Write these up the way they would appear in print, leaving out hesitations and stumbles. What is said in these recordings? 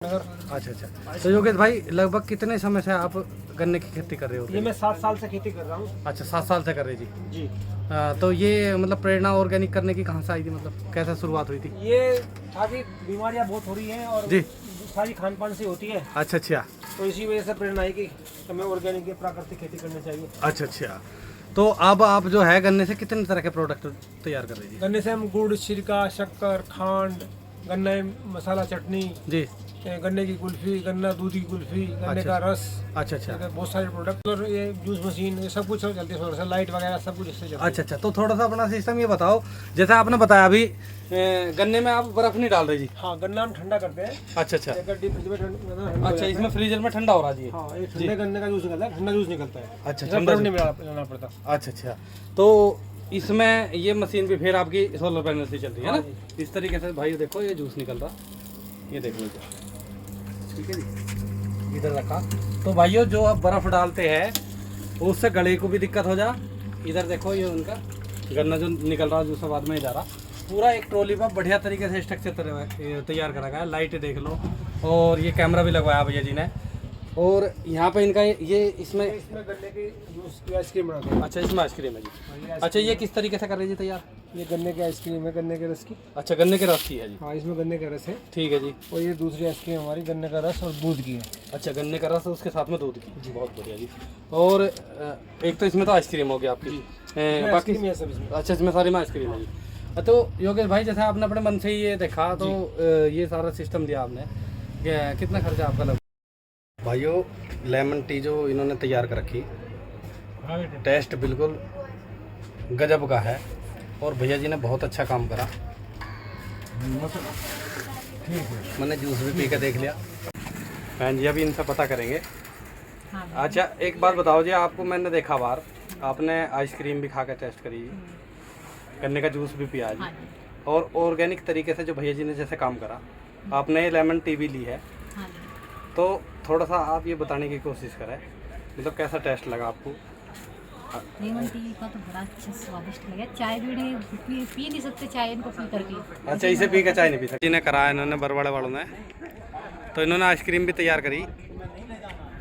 अच्छा अच्छा। तो योगेश भाई लगभग कितने समय से आप गन्ने की खेती कर रहे हो? ये मैं 7 साल से खेती कर रहा हूँ। अच्छा 7 साल से कर रहे जी। जी। तो ये मतलब प्रेरणा ऑर्गेनिक करने की कहाँ से आई थी, मतलब कैसे शुरुआत हुई थी? ये था कि बीमारियाँ बहुत हो रही हैं और जी सारी खान पान से होती है, अच्छा अच्छा। तो इसी वजह से प्रेरणा आई कि हमें ऑर्गेनिक की प्राकृतिक खेती करनी चाहिए। अच्छा अच्छा। तो अब आप जो है गन्ने से कितने तरह के प्रोडक्ट तैयार कर रहे हैं? गन्ने से हम गुड़, सिरका, शक्कर, खांड, गन्ने मसाला चटनी जी। गन्ने की कुल्फी, गन्ना दूध की कुल्फी, गन्ने का रस। अच्छा अच्छा। बहुत सारे प्रोडक्ट और ये जूस मशीन, ये सब कुछ चलती है, थोड़ा सा लाइट वगैरह सब कुछ इससे चलता है। अच्छा अच्छा। तो थोड़ा सा अपना सिस्टम ये बताओ, जैसे आपने बताया अभी गन्ने में आप बर्फ नहीं डाल रहे जी? हाँ, गन्ना हम ठंडा करते हैं। अच्छा अच्छा। फ्रिज में ठंडा। अच्छा इसमें फ्रीजर में ठंडा हो रहा जी? हाँ, ये ठंडे गन्ने का जूस निकलता है, ठंडा जूस निकलता है। अच्छा इसमें बर्फ नहीं मिलाना पड़ता। अच्छा अच्छा। तो इसमें ये मशीन भी फिर आपकी सोलर पैनल से चल रही है ना? इस तरीके से भाई देखो ये जूस निकल रहा, ये देख लीजिए, ठीक है जी, इधर रखा। तो भाइयों जो आप बर्फ डालते हैं उससे गले को भी दिक्कत हो जा। इधर देखो ये उनका गन्ना जो निकल रहा, जूस बाद में ही जा रहा, पूरा एक ट्रॉली पर बढ़िया तरीके से स्ट्रक्चर तैयार करा गया है। लाइट देख लो, और ये कैमरा भी लगवाया भैया जी ने। और यहाँ पे इनका ये इसमें गन्ने की जूस की आइसक्रीम बनाते हैं। अच्छा इसमें आइसक्रीम है जी। अच्छा ये किस तरीके से कर रही है तैयार? ये गन्ने की आइसक्रीम है, गन्ने के रस की। अच्छा गन्ने के रस की है जी। हाँ, इसमें गन्ने का रस है। ठीक है जी। और ये दूसरी आइसक्रीम हमारी गन्ने का रस और दूध की है। अच्छा गन्ने का रस उसके साथ में दूध की जी, बहुत बढ़िया जी। और एक तो इसमें तो आइसक्रीम हो गया आपकी, बाकी सब इसमें। अच्छा इसमें सारी में आइसक्रीम है जी। तो योगेश भाई जैसे आपने अपने मन से ही ये देखा, तो ये सारा सिस्टम दिया आपने, कितना खर्चा आपका लगा? भाइयों लेमन टी जो इन्होंने तैयार कर रखी, टेस्ट बिल्कुल गजब का है, और भैया जी ने बहुत अच्छा काम करा। मैंने जूस भी पी के देख लिया। बहन जी अभी इनसे पता करेंगे। अच्छा एक बात बताओ जी, आपको मैंने देखा बार आपने आइसक्रीम भी खा के टेस्ट करी, गन्ने का जूस भी पिया जी, और ऑर्गेनिक तरीके से जो भैया जी ने जैसे काम करा, आपने ये लेमन टी भी ली है, तो थोड़ा सा आप ये बताने की कोशिश करें मतलब कैसा टेस्ट लगा आपको? लेमन टी का तो बड़ा अच्छा स्वादिष्ट लगा। चाय भी पी नहीं सकते, चाय इनको पी करके। अच्छा इसे पी के चाय नहीं पी सकते। इन्हें कराया इन्होंने बरवाड़े वालों ने, तो इन्होंने आइसक्रीम भी तैयार करी।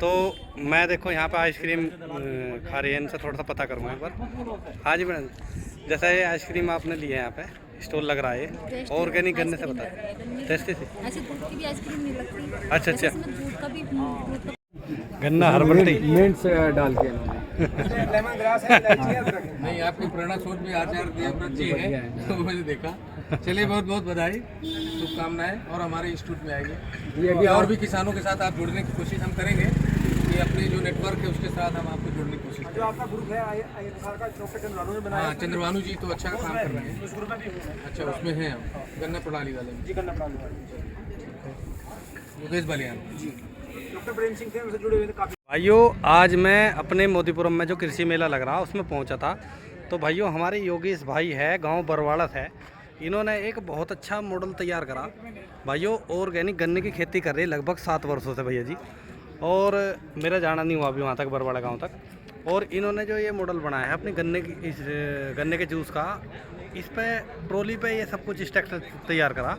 तो मैं देखो यहाँ पे आइसक्रीम खा रही है, इनसे थोड़ा सा पता करूँगा एक बार। हाँ जी मैडम, जैसा ये आइसक्रीम आपने ली है यहाँ पे स्टॉल लग रहा है, ऑर्गेनिक गन्ने से बता टेस्टी थी? ऐसे दूध की भी आइसक्रीम नहीं लगती। अच्छा अच्छा। दूध का भी गन्ना हर्बल टी मिंट्स डाल के लेमन ग्रास है, इलायची है, अदरक है। नहीं आपकी प्रेरणा सोच भी आचार्य देवव्रत जी है, तो मैंने देखा। चलिए बहुत बहुत बधाई, शुभकामनाएं, और हमारे इंस्टीट्यूट में आइए। और भी किसानों के साथ आप जुड़ने की कोशिश हम करेंगे, कि अपने जो नेटवर्क है उसके साथ हम आपको जोड़ने की कोशिश जो करेंगे। आपका ग्रुप है ISR का, डॉक्टर चंद्रभानु ने बनाया। हाँ चंद्रभानु जी तो अच्छा काम कर रहे हैं। उस ग्रुप में भी हूँ मैं। अच्छा उसमें हैं हम, गन्ना प्रणाली वाले में। जी, गन्ना प्रणाली वाले। योगेश बलियान। डॉक्टर प्रेम सिंह थे, उनसे जुड़े हुए थे काफी। भाइयों आज मैं अपने मोतीपुरम में जो कृषि मेला लग रहा उसमें पहुंचा था। तो भाइयों हमारे योगेश भाई है, गांव बरवाड़ा है, इन्होंने एक बहुत अच्छा मॉडल तैयार करा। भाइयों ऑर्गेनिक गन्ने की खेती कर रहे हैं लगभग 7 वर्षों से भैया जी, और मेरा जाना नहीं हुआ अभी वहाँ तक बरवाड़ा गाँव तक। और इन्होंने जो ये मॉडल बनाया है अपनी गन्ने के जूस का, इस पर ट्रॉली पे ये सब कुछ स्ट्रक्चर तैयार करा।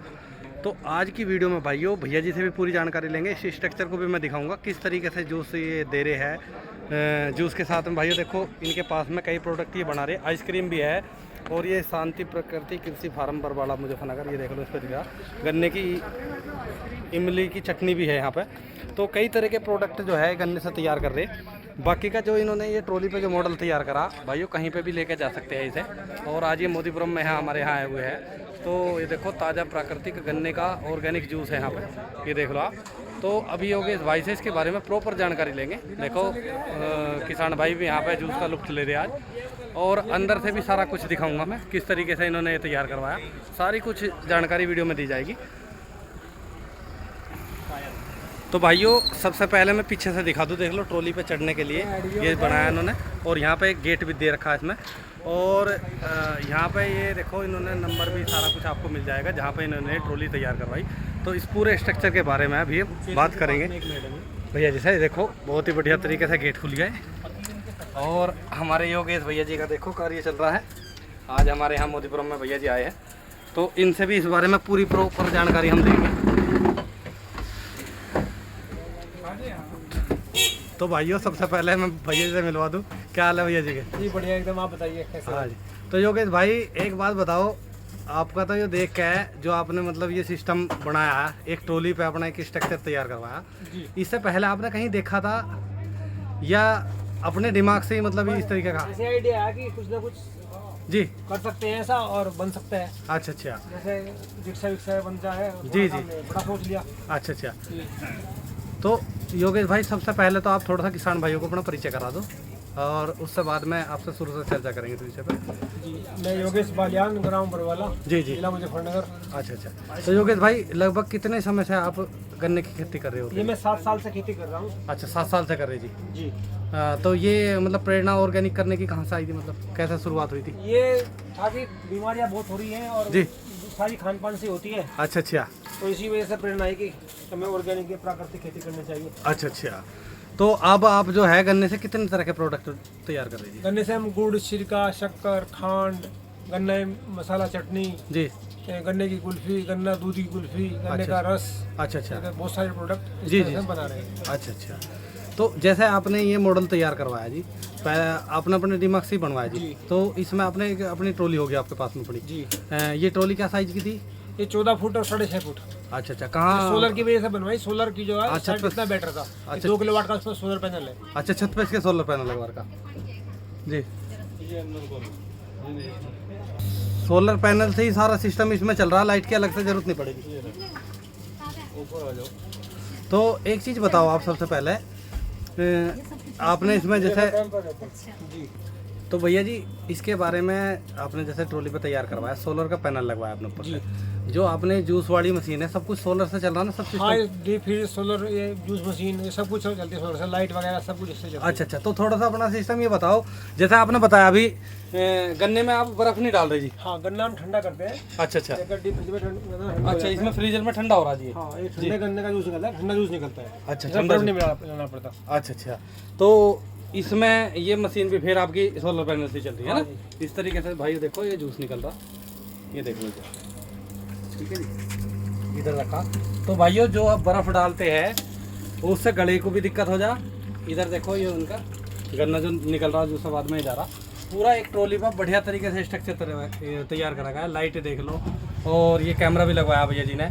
तो आज की वीडियो में भाइयों भैया जी से भी पूरी जानकारी लेंगे, इस स्ट्रक्चर को भी मैं दिखाऊंगा किस तरीके से जूस ये दे रहे हैं। जूस के साथ में भाइयों देखो इनके पास में कई प्रोडक्ट ये बना रहे, आइसक्रीम भी है, और ये शांति प्रकृति कृषि फार्म बरवाड़ा मुजफ्फरनगर, ये देख लो इस पर दिखा, गन्ने की इमली की चटनी भी है यहाँ पे। तो कई तरह के प्रोडक्ट जो है गन्ने से तैयार कर रहे। बाकी का जो इन्होंने ये ट्रॉली पे जो मॉडल तैयार करा भाइयों कहीं पे भी लेके जा सकते हैं इसे। और आज ये मोतीपुरम में है, हमारे यहाँ आए हुए हैं। तो ये देखो ताज़ा प्राकृतिक गन्ने का ऑर्गेनिक जूस है यहाँ पे, ये देख लो आप। तो अभी योगेश भाई से इसके बारे में प्रॉपर जानकारी लेंगे। देखो किसान भाई भी यहाँ पे जूस का लुत्फ ले रहे आज, और अंदर से भी सारा कुछ दिखाऊंगा मैं किस तरीके से इन्होंने ये तैयार करवाया, सारी कुछ जानकारी वीडियो में दी जाएगी। तो भाइयों सबसे पहले मैं पीछे से दिखा दूँ, देख लो ट्रॉली पे चढ़ने के लिए ये बनाया इन्होंने, और यहाँ पे एक गेट भी दे रखा है इसमें। और यहाँ पे ये देखो इन्होंने नंबर भी सारा कुछ आपको मिल जाएगा जहाँ पे इन्होंने ट्रॉली तैयार करवाई। तो इस पूरे स्ट्रक्चर के बारे में अभी बात करेंगे भैया जी से। देखो बहुत ही बढ़िया तरीके से गेट खुल गया है, और हमारे योगेश भैया जी का देखो कार्य चल रहा है। आज हमारे यहाँ मोतीपुरम में भैया जी आए हैं, तो इनसे भी इस बारे में पूरी प्रॉपर जानकारी हम देंगे। तो भाइयों सबसे पहले मैं भैया से मिलवा दूँ, क्या हाल है भैया जी के? जी बढ़िया एकदम। आप बताइए कैसे? हाँ जी। तो योगेश भाई एक बात बताओ, आपका तो ये देख के है जो आपने मतलब ये सिस्टम बनाया है, एक ट्रॉली पे अपना एक स्ट्रक्चर तैयार करवाया, इससे पहले आपने कहीं देखा था या अपने दिमाग से ही मतलब इस तरीके का? ऐसे आइडिया है कि कुछ ना कुछ जी कर सकते हैं ऐसा और बन सकता है। अच्छा अच्छा। जैसे रिक्शा विक्शा बनता है, जी, थोड़ा जी। हमने बड़ा सोच लिया। अच्छा अच्छा। तो योगेश भाई सबसे पहले तो आप थोड़ा सा किसान भाइयों को अपना परिचय करा दो और उससे बाद में आपसे शुरू से चर्चा करेंगे इस विषय पर। जी मैं योगेश बालियान, ग्राम बरवाला, जी जी। जिला मुजफ्फरनगर। अच्छा अच्छा। तो योगेश भाई लगभग कितने समय से आप गन्ने की खेती कर रहे हो? ये मैं 7 साल से खेती कर रहा हूँ। अच्छा 7 साल से कर रहे जी। जी। तो ये मतलब प्रेरणा ऑर्गेनिक करने की कहाँ से आई थी, मतलब कैसे शुरुआत हुई थी? ये था कि बीमारियाँ बहुत हो रही हैं और जी। सारी खान पान से होती है, अच्छा अच्छा। तो इसी वजह से प्रेरणा आई कि हमें ऑर्गेनिक प्राकृतिक खेती करनी चाहिए। अच्छा अच्छा। तो अब आप जो है गन्ने से कितने तरह के प्रोडक्ट तैयार कर रहे हैं? गन्ने से हम गुड़, सिरका, शक्कर, खांड, गन्ने मसाला चटनी जी। गन्ने की कुल्फी, गन्ना दूध की कुल्फी, गन्ने का रस, अच्छा अच्छा। बहुत सारे प्रोडक्ट जी, जी। हम बना रहे हैं। अच्छा अच्छा। तो जैसे आपने ये मॉडल तैयार करवाया जी, पहले आपने अपने दिमाग से ही बनवाया जी, तो इसमें आपने एक अपनी ट्रॉली होगी आपके पास में पड़ी जी। ये ट्रॉली क्या साइज की थी? ये 14 फुट और 6.5 फुट। अच्छा अच्छा। कहाँ? सोलर की वजह से बनवाई। सोलर की जो है अच्छा, अच्छा, इतना बेटर था। अच्छा। 2 किलोवाट का उसमें सोलर पैनल है। अच्छा छत पे इसके सोलर पैनल लगवा का जी। सोलर पैनल से ही सारा सिस्टम इसमें चल रहा है, लाइट की अलग से जरूरत नहीं पड़ेगी। तो एक चीज़ बताओ आप सबसे पहले, आपने इसमें जैसे जी। तो भैया जी इसके बारे में आपने जैसे ट्रॉली पे तैयार करवाया, सोलर का पैनल लगवाया अपने ऊपर से, जो आपने जूस वाली मशीन है सब कुछ सोलर से चल रहा है ना? सब हाँ, सिस्टम? डीप फ्रीज, सोलर, ये जूस मशीन, ये सब कुछ चलती है सोलर से। लाइट वगैरह सब कुछ इससे चलती है। अच्छा अच्छा। तो थोड़ा सा अपना सिस्टम ये बताओ, जैसे आपने बताया अभी गन्ने में आप बर्फ नहीं डाल रहे जी? हाँ, गन्ना हम ठंडा करते हैं। अच्छा अच्छा। डीप फ्रीज में ठंडा। अच्छा इसमें फ्रीजर में ठंडा हो रहा जी? हाँ, ये ठंडे गन्ने का जूस निकलता है, ठंडा जूस निकलता है। अच्छा इसमें ठंडा बर्फ नहीं मिलाना पड़ता। अच्छा अच्छा। तो इसमें ये मशीन भी फिर आपकी सोलर पैनल से चल रही है ना? इस तरीके से भाई देखो ये जूस निकल रहा, ये देख लीजिए, ठीक है जी, इधर रखा। तो भाइयों जो आप बर्फ़ डालते हैं उससे गले को भी दिक्कत हो जा। इधर देखो ये उनका गन्ना जो निकल रहा, जूस बाद में जा रहा, पूरा एक ट्रॉली पर बढ़िया तरीके से स्ट्रक्चर तैयार करा गया है। लाइट देख लो, और ये कैमरा भी लगवाया भैया जी ने,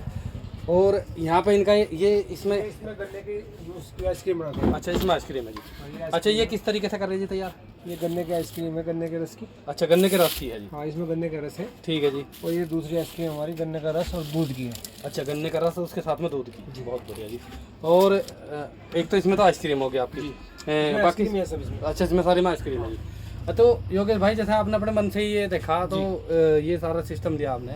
और यहाँ पे इनका ये इसमें गन्ने की जूस की आइसक्रीम बनाते हैं। अच्छा इसमें आइसक्रीम है जी। अच्छा ये किस तरीके से कर रही है जी तैयार? ये गन्ने की आइसक्रीम है, गन्ने के रस की। अच्छा गन्ने के रस की है जी। हाँ, इसमें गन्ने का रस है। ठीक है जी। और ये दूसरी आइसक्रीम हमारी गन्ने का रस और दूध की है। अच्छा गन्ने का रस उसके साथ में दूध की जी, बहुत बढ़िया जी। और एक तो इसमें तो आइसक्रीम हो गया आपकी, बाकी आइसक्रीम है सब इसमें। अच्छा इसमें सारी में आइसक्रीम है जी। तो योगेश भाई जैसे आपने अपने मन से ही ये देखा, तो ये सारा सिस्टम दिया आपने,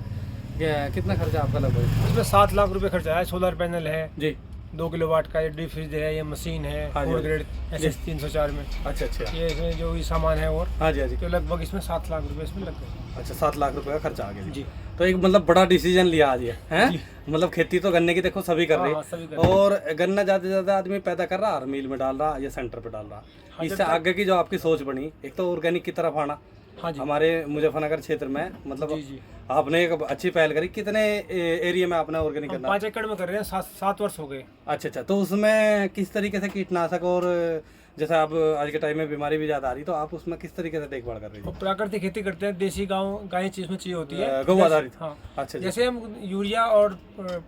कितना खर्चा आपका लगभग? इसमें 7 लाख रुपए खर्चा है। सोलर पैनल है जी, 2 किलोवाट का, ये डीप फ्रीज है, ये मशीन है, हाँ जी। 4 ग्रेड SS 304 में। अच्छा अच्छा। ये इसमें जो भी सामान है और हाँ जी हाँ जी। तो लगभग इसमें 7 लाख रुपए इसमें लग गए। अच्छा 7 लाख रुपए का खर्चा आ गया जी। तो एक मतलब बड़ा डिसीजन लिया आज ये हैं? मतलब खेती तो गन्ने की देखो सभी कर रही हाँ, सभी कर है, और गन्ना ज़्यादा से ज़्यादा आदमी पैदा कर रहा, और मिल में डाल रहा या सेंटर पे डाल रहा। इससे आगे की जो आपकी सोच बनी, एक तो ऑर्गेनिक की तरफ आना। हाँ जी। हमारे मुजफ्फरनगर क्षेत्र में मतलब जी। आपने एक अच्छी पहल करी। कितने एरिया में आपने ऑर्गेनिक करना? 5 एकड़ में कर रहे हैं। 7 वर्ष हो गए। अच्छा अच्छा। तो उसमें किस तरीके से कीटनाशक, और जैसे आप आज के टाइम में बीमारी भी ज़्यादा आ रही, तो आप उसमें किस तरीके से देखभाल कर रही और प्राकृतिक खेती करते हैं। देसी गाय चीज में चाहिए होती है, गौ आधारित? हाँ। अच्छा जी। जैसे हम यूरिया और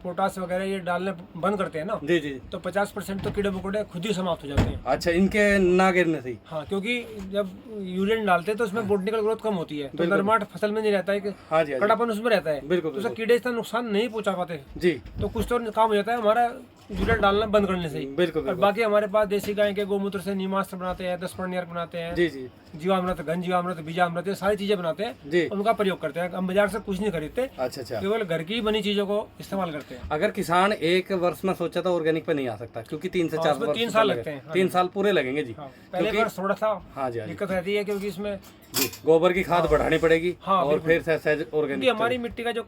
पोटास वगैरह ये डालने बंद करते हैं ना, जी जी। तो 50% तो कीड़े मकोड़े खुद ही समाप्त हो जाते हैं। अच्छा इनके ना गिरने से ही? हाँ, क्योंकि जब यूरिया डालते हैं तो उसमें बोटनिकल ग्रोथ कम होती है, तो नरमाट फसल में नहीं रहता है कि हाँ जी हाँ जी। कड़ापन उसमें रहता है, बिल्कुल तो उससे कीड़े इतना नुकसान नहीं पहुंचा पाते। जी तो कुछ तो काम हो जाता है हमारा यूरिया डालना बंद करने से ही। बिल्कुल और बाकी हमारे पास देसी गाय के गोमूत्र से नीमास्त्र बनाते हैं, 10 पर्णियर बनाते हैं, जी जी जीवामृत, घन जीवामृत, बीजामृत, ये सारी चीजें बनाते हैं, जी। उनका प्रयोग करते हैं। हम बाजार से कुछ नहीं खरीदते, अच्छा अच्छा। केवल घर की बनी चीजों को इस्तेमाल करते हैं। अगर किसान एक वर्ष में सोचा तो ऑर्गेनिक पे नहीं आ सकता, क्योंकि 3 से 4 उसमें वर्ष 3 साल लगते हैं। 3 साल पूरे लगेंगे जी। हाँ, पहले वर्ष थोड़ा सा हाँ जी हाँ जी दिक्कत रहती है, क्योंकि इसमें जी, गोबर की खाद बढ़ानी पड़ेगी, हाँ, और फिर सहज क्योंकि ऑर्गेनिक हमारी मिट्टी का जो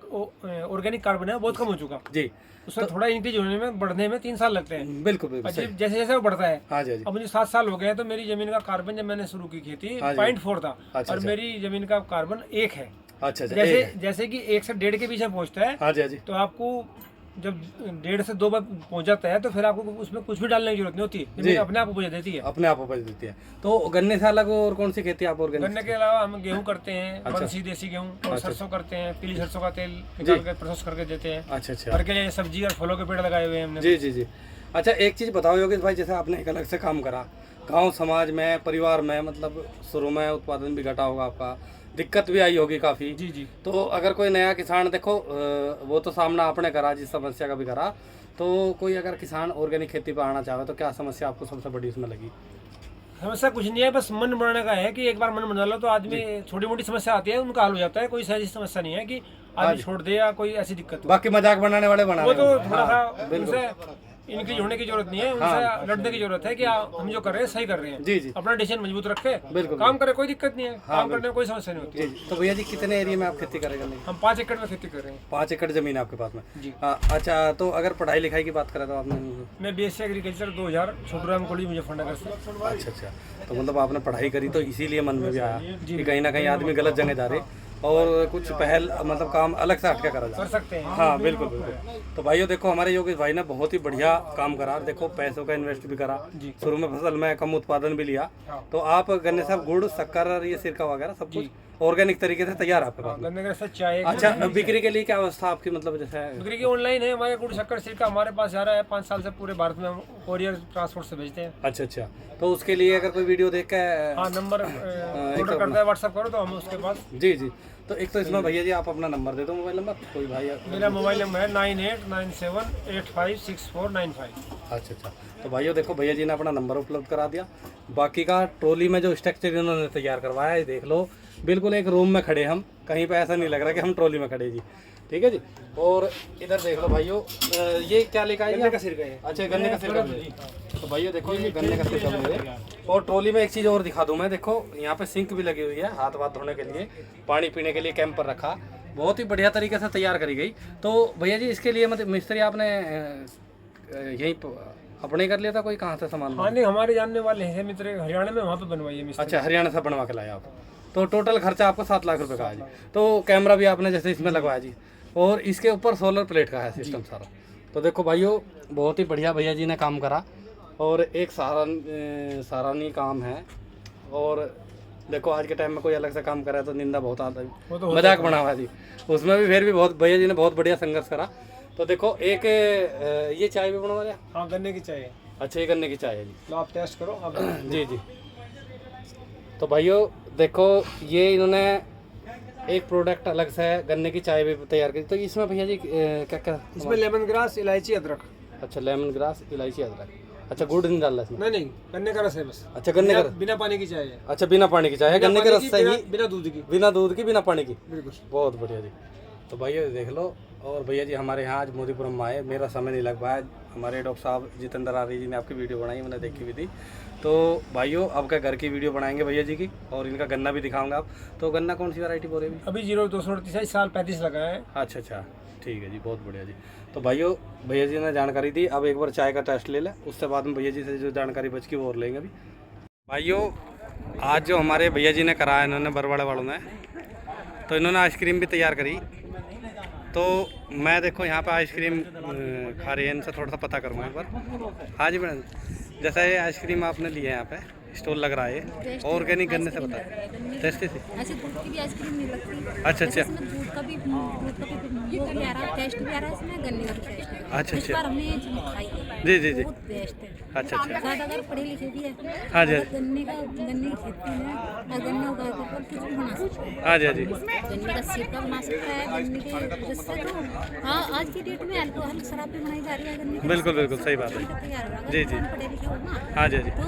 ऑर्गेनिक कार्बन है वो बहुत कम हो चुका, जी। उसका थोड़ा इंक्रीज होने में, बढ़ने में 3 साल लगते हैं। बिल्कुल और बिल्कुल सही। जैसे जैसे वो बढ़ता है, हाँ जी हाँ जी। अब मुझे 7 साल हो गए हैं, तो मेरी जमीन का कार्बन, जब मैंने शुरू की खेती, हाँ जी। 0.4 था, अच्छा, और अच्छा। मेरी जमीन का कार्बन 1 है। अच्छा अच्छा। जैसे जैसे कि 1 से 1.5 के बीच में पहुंचता है, हाँ जी हाँ जी। तो आपको जब 1.5 से 2 बार पहुंच जाता है तो फिर आपको उसमें कुछ भी डालने की जरूरत नहीं होती, जमीन अपने आप उपज देती है। अपने आप उपज देती है। तो गन्ने से अलग और कौन सी खेती आप ऑर्गेनिक? गन्ने के अलावा हम गेहूं करते हैं, बंसी देसी गेहूं, और सरसों करते हैं, पीली सरसों का तेल निकाल के प्रोसेस करके देते हैं। अच्छा अच्छा। घर के लिए सब्जी और फलों के पेड़ लगाए हुए हैं हमने। जी जी जी। अच्छा एक चीज़ बताओ योगेश भाई, जैसे आपने एक अलग से काम करा गांव समाज में, परिवार में, मतलब शुरू में उत्पादन भी घटा होगा आपका, दिक्कत भी आई होगी काफ़ी। जी जी। तो अगर कोई नया किसान, देखो वो तो सामना आपने करा, जिस समस्या का भी करा, तो कोई अगर किसान ऑर्गेनिक खेती पर आना चाहे तो क्या समस्या आपको सबसे बड़ी उसमें लगी? समस्या कुछ नहीं है, बस मन बनाने का है कि एक बार मन बना लो तो आदमी, छोटी मोटी समस्या आती है उनका हल हो जाता है। कोई ऐसी समस्या नहीं है कि आदमी छोड़ दे या कोई ऐसी दिक्कत हो। बाकी मजाक बनाने वाले बना वो रहे तो हैं। थोड़ा सा उनसे इंक्रीज होने की जरूरत नहीं है, उनसे लड़ने की जरूरत है कि हम जो कर रहे हैं सही कर रहे हैं। जी जी। अपना डिसीजन मजबूत रखे, बिल्कुल काम करे, कोई दिक्कत नहीं है, काम करने में कोई समस्या नहीं होती। जी जी। तो भैया जी कितने एरिया में आप खेती करेंगे? हम 5 एकड़ में खेती कर रहे हैं। 5 एकड़ जमीन आपके पास में? जी। अच्छा, तो अगर पढ़ाई लिखाई की बात करें तो आपने? मैं BSc agriculture 2000 Chhoturam college Muzaffarnagar से। अच्छा अच्छा। तो मतलब आपने पढ़ाई करी तो इसीलिए मन में भी आया कि कहीं ना कहीं आदमी गलत जगह जा रहे और कुछ पहल, मतलब काम अलग से हटके करा कर जाए। सकते हैं। हाँ बिल्कुल बिल्कुल। तो भाइयों देखो, हमारे योगेश भाई ने बहुत ही बढ़िया काम करा। देखो पैसों का इन्वेस्ट भी करा, शुरू में फसल में कम उत्पादन भी लिया। तो आप गन्ने से गुड़, शक्कर और ये सिरका वगैरह सब कुछ ऑर्गेनिक तरीके से तैयार आपके पास? गन्ने का रस, चाय। अच्छा, बिक्री के लिए क्या व्यवस्था आपकी, मतलब जैसे? बिक्री की ऑनलाइन है, हमारे गुड़ शक्कर सिरका हमारे पास जा रहा है 5 साल से, पूरे भारत में हम कोरियर ट्रांसपोर्ट से भेजते हैं। अच्छा अच्छा। तो उसके लिए अगर कोई वीडियो देख के हाँ, नंबर ऑर्डर करता है, व्हाट्सअप करो तो हम उसके पास। जी जी। तो एक तो इसमें भैया जी आप अपना नंबर दे दो, मोबाइल नंबर, कोई भाई? मेरा मोबाइल नंबर है 9897856495। अच्छा अच्छा। तो भाइयों देखो, भैया जी ने अपना नंबर उपलब्ध करा दिया। बाकी का ट्रॉली में जो स्ट्रक्चर इन्होंने तैयार करवाया है, देख लो, बिल्कुल एक रूम में खड़े हम, कहीं पे ऐसा नहीं लग रहा कि हम ट्रॉली में खड़े जी। ठीक है जी। और इधर देख लो भाइयों, ये क्या लेकर आए? गन्ने का सिरका है। अच्छा, गन्ने का सिरका भी। तो भाइयों देखो, ये गन्ने का सिरका भी है। और ट्रॉली में एक चीज़ और दिखा दूं मैं, देखो यहाँ पे सिंक भी लगी हुई है, हाथ वाथ धोने के लिए, पानी पीने के लिए कैंपर रखा, बहुत ही बढ़िया तरीके से तैयार करी गई। तो भैया जी इसके लिए मतलब मिस्त्री आपने यहीं अपने कर लिया था, कोई कहाँ से सामान? हाँ नहीं, हमारे जानने वाले हैं मित्र, हरियाणा में, वहाँ पे बनवाई है मिस्त्री। अच्छा, हरियाणा से बनवा के लाया आप। तो टोटल खर्चा आपको 7 लाख रुपए का है जी। तो कैमरा भी आपने जैसे इसमें लगवाया जी, और इसके ऊपर सोलर प्लेट का है सिस्टम सारा। तो देखो भाइयों, बहुत ही बढ़िया भैया जी ने काम करा, और एक सराहनीय काम है। और देखो आज के टाइम में कोई अलग से काम करे तो निंदा बहुत आता है, मजाक बना हुआ जी, उसमें भी फिर भी बहुत भैया जी ने बहुत बढ़िया संघर्ष करा। तो देखो एक ये चाय भी बनवा दिया। हाँ, गन्ने की चाय है। अच्छा, ये गन्ने की चाय है जी। लो आप टेस्ट करो आप। जी जी। तो भाइयों देखो, ये इन्होंने एक प्रोडक्ट अलग से गन्ने की चाय भी तैयार की। तो इसमें भैया जी क्या क्या? इसमें लेमन ग्रास, इलायची, अदरक। अच्छा, लेमन ग्रास, इलायची, अदरक। अच्छा, गुड़ नहीं डालना इसमें? नहीं नहीं, गन्ने का रस है बस। अच्छा, गन्ने का बिना पानी की चाय है। अच्छा, बिना पानी की चाय है, गन्ने के रस से ही, बिना दूध की। बिना दूध की, बिना पानी की। बिल्कुल, बहुत बढ़िया जी। तो भैया देख लो, और भैया जी हमारे यहाँ आज मोदीपुरम में आए, मेरा समय नहीं लग पाया। हमारे डॉक्टर साहब जितेंद्र आर्य जी ने आपकी वीडियो बनाई, मैंने देखी भी थी। तो भाइयों अब क्या घर की वीडियो बनाएंगे भैया जी की, और इनका गन्ना भी दिखाऊंगा आप। तो गन्ना कौन सी वैरायटी बोल रहे हैं अभी 0238 है, इस साल 35 लगा है। अच्छा अच्छा, ठीक है जी, बहुत बढ़िया जी। तो भाइयों भैया जी ने जानकारी दी, अब एक बार चाय का टेस्ट ले लें, उसके बाद में भैया जी से जो जानकारी बच की वो और लेंगे अभी। भाइयों आज जो हमारे भैया जी ने कराया इन्होंने, बरवाड़े वालों ने, तो इन्होंने आइसक्रीम भी तैयार करी। तो मैं देखो यहाँ पे आइसक्रीम खा रही है, इनसे थोड़ा सा पता करूँगा एक बार। हाँ जी मैडम, जैसा ये आइसक्रीम आपने लिया है यहाँ पे, स्टॉल लग रहा है, ऑर्गेनिक गन्ने से बता, टेस्टी थी? ऐसे दूध की भी आइसक्रीम नहीं लगती। अच्छा अच्छा। दूध का भी वो भी आ रहा है, टेस्ट भी आ रहा है इसमें, गन्ने का भी टेस्ट है। अच्छा इस बार अच्छा। हमने ये चीज़ खाई है, जी जी जी। बहुत टेस्ट है। अच्छा अच्छा। ज़्यादा अगर पढ़े लिखे भी है, हाँ जी, अगर गन्ने की खेती है और गन्ना उगा कर कुछ भी बना सकते हैं। हाँ जी हाँ जी। गन्ने का सिरका बना सकता है, गन्ने के रस से तो हाँ आज की डेट में अल्कोहल शराब भी बनाई जा रही है गन्ने के बिल्कुल रस से। बिल्कुल, सही बात है। तैयार हो रहा है। जी, अगर जी। इंसान पढ़े लिखे हो ना, हाँ जी हाँ जी। तो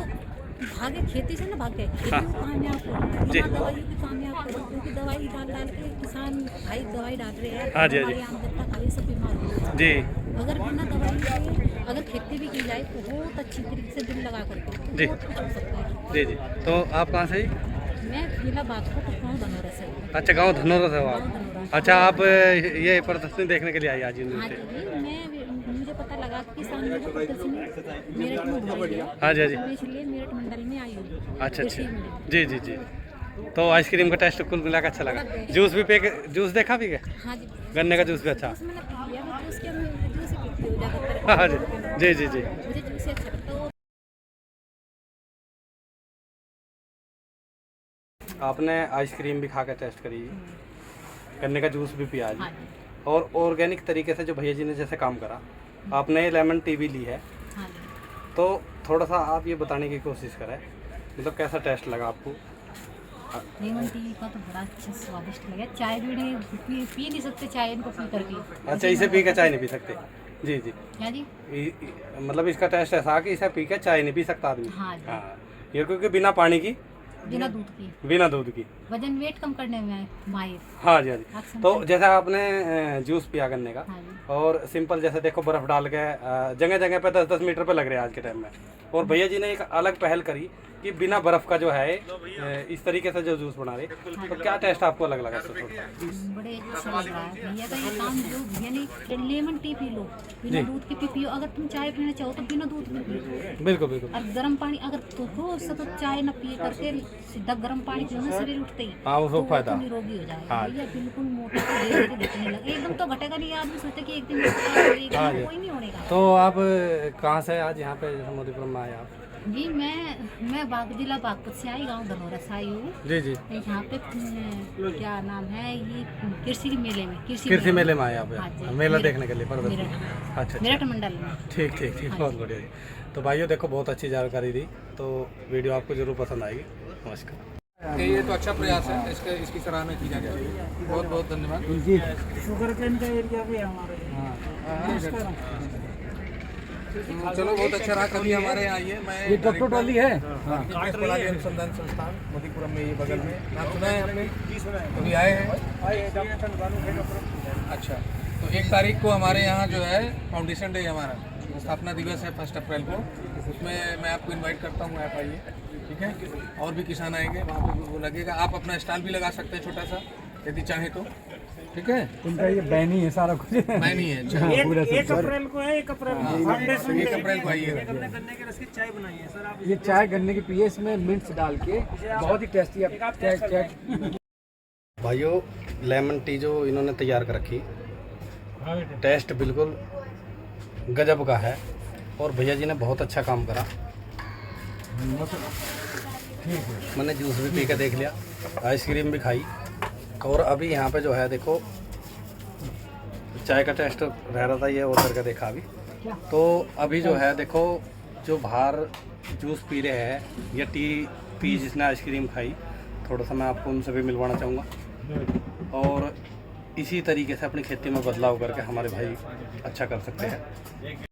भागे खेती से ना भागे, खेती हाँ। में कामयाब हो, जी। बिना दवाई भी कामयाब करो, क्योंकि दवाई डाल के किसान भाई दवाई डाल रहे हैं। हाँ जी, हाँ जी। हमारी आमदनी खाली सब बीमार हो रहे हैं। जी अगर बिना दवाई के अगर खेती भी की जाए तो बहुत अच्छी तरीके से दिल लगा करके तो जी। बहुत कुछ हो सकता है। जी जी। तो आप कहाँ से? मैं जिला बागपत गाँव धनौरा से हूँ। अच्छा, गांव धनौरा से हो आप? धनौरा। अच्छा, आप ये प्रदर्शनी देखने के लिए आई आज हाँ यूनिवर्सिटी? जी, मुझे पता लगा कि किसान लोगों को प्रदर्शनी मेरठ में हो रही है, हाँ जी हाँ जी। तो मैं इसलिए मेरठ मंडल में आई हूँ। अच्छा कृषि अच्छा। मंडल। जी जी जी। तो आइसक्रीम का टेस्ट कुल मिला के अच्छा लगा। जूस भी पे, जूस देखा भी क्या? हाँ जी, गन्ने का जूस भी अच्छा? जूस मैंने पी लिया, मैं जूस के जूस ही जाता है। हाँ जी जी जी जी। मुझे जूस ही अच्छा लगता है वो। आपने आइसक्रीम भी खा के टेस्ट करी, गन्ने का जूस भी पिया जी, हाँ जी और ऑर्गेनिक तरीके से जो भैया जी ने जैसे काम करा, आपने लेमन टी भी ली है, हाँ जी। तो थोड़ा सा आप ये बताने की कोशिश करें मतलब कैसा टेस्ट लगा आपको? लेमन टी का तो बड़ा अच्छा स्वादिष्ट लगा। चाय भी पी नहीं सकते चाय इनको पी करके। अच्छा, इसे पी के चाय नहीं पी सकते? जी जी। क्या जी? मतलब इसका टेस्ट ऐसा कि इसे पी के चाय नहीं पी सकता आदमी? हाँ जी। हाँ, ये क्योंकि बिना पानी की, बिना दूध की, बिना दूध की। वजन वेट कम करने में माहिर। हाँ जी हाँ जी। अक्सर तो जैसे आपने जूस पिया गन्ने का, हाँ जी। और सिंपल जैसे देखो बर्फ़ डाल के जगह जगह पे 10-10 मीटर पे लग रहे हैं आज के टाइम में, और भैया जी ने एक अलग पहल करी कि बिना बर्फ़ का जो है इस तरीके से जो जूस बना रहे, तो क्या टेस्ट आपको अलग लगा इससे थोड़ा? बड़े अच्छा लग रहा है भैया का ये काम। जो भैया ने लेमन टी पी लो, बिना दूध के पियो। अगर तुम चाय पीना चाहो तो बिना दूध के पियो। बिल्कुल बिल्कुल। और गर्म पानी अगर तो रोज सतत चाय न पिए करके सीधा गर्म पानी पियो ना सवेरे उठते ही, हाँ, उसको तो फायदा। तुम निरोगी हो जाएगा। भैया बिल्कुल मोटा तो धीरे धीरे दिखने लगा। एकदम तो घटेगा नहीं, आदमी सोचता कि एक दिन में कोई नहीं होनेगा। तो आप कहाँ से आज यहाँ पे जैसे मोदीपुरम में आए आप? जी मैं जिला बागपत से आई, गांव धनौरा से आई हूँ। जी जी। यहाँ पे क्या नाम है ये, कृषि मेले में, कृषि मेले में आए आप हाँ जी। मेला देखने के लिए प्रदर्शनी? मेरठ। अच्छा मेरठ मंडल में। ठीक ठीक ठीक, बहुत बढ़िया जी। तो भाइयों देखो बहुत अच्छी जानकारी दी, तो वीडियो आपको जरूर पसंद आएगी। नमस्कार। ये तो अच्छा प्रयास है, इसकी सराहना की जानी चाहिए। बहुत बहुत धन्यवाद। शुगर केन का एरिया भी है हमारे। चलो बहुत अच्छा रहा, कभी हमारे यहाँ आइए। मैं ये डॉक्टर टॉली है। विकास प्रणाली अनुसंधान संस्थान मोदीपुरम में, ये बगल में। नाम सुना है आपने? कभी आए हैं? अच्छा, तो 1 तारीख को हमारे यहाँ जो है फाउंडेशन डे हमारा, स्थापना दिवस है 1 अप्रैल को। उसमें मैं आपको इनवाइट करता हूँ, आप आइए, ठीक है? और भी किसान आएंगे, वहाँ पे वो लगेगा। आप अपना स्टॉल भी लगा सकते हैं छोटा सा, यदि चाहें तो, ठीक है? इनका ये बैन ही है सारा कुछ। मैं नहीं है। अच्छा, 1 अप्रैल को है, 1 अप्रैल को 1 अप्रैल को आइएगा। गन्ने के रस की चाय बनाई है सर आप। ये चाय गन्ने की पिए, इसमें मिर्च डाल के बहुत ही टेस्टी है। भाइयों लेमन टी जो इन्होंने तैयार कर रखी, टेस्ट बिल्कुल गजब का है, और भैया जी ने बहुत अच्छा काम करा। मैंने जूस भी पी के देख लिया, आइसक्रीम भी खाई, और अभी यहाँ पे जो है देखो चाय का टेस्ट रह रहा था, ये और करके देखा अभी। तो अभी जो है देखो जो बाहर जूस पी रहे हैं या टी पी जिसने आइसक्रीम खाई, थोड़ा सा मैं आपको उनसे भी मिलवाना चाहूँगा, और इसी तरीके से अपनी खेती में बदलाव करके हमारे भाई अच्छा कर सकते हैं।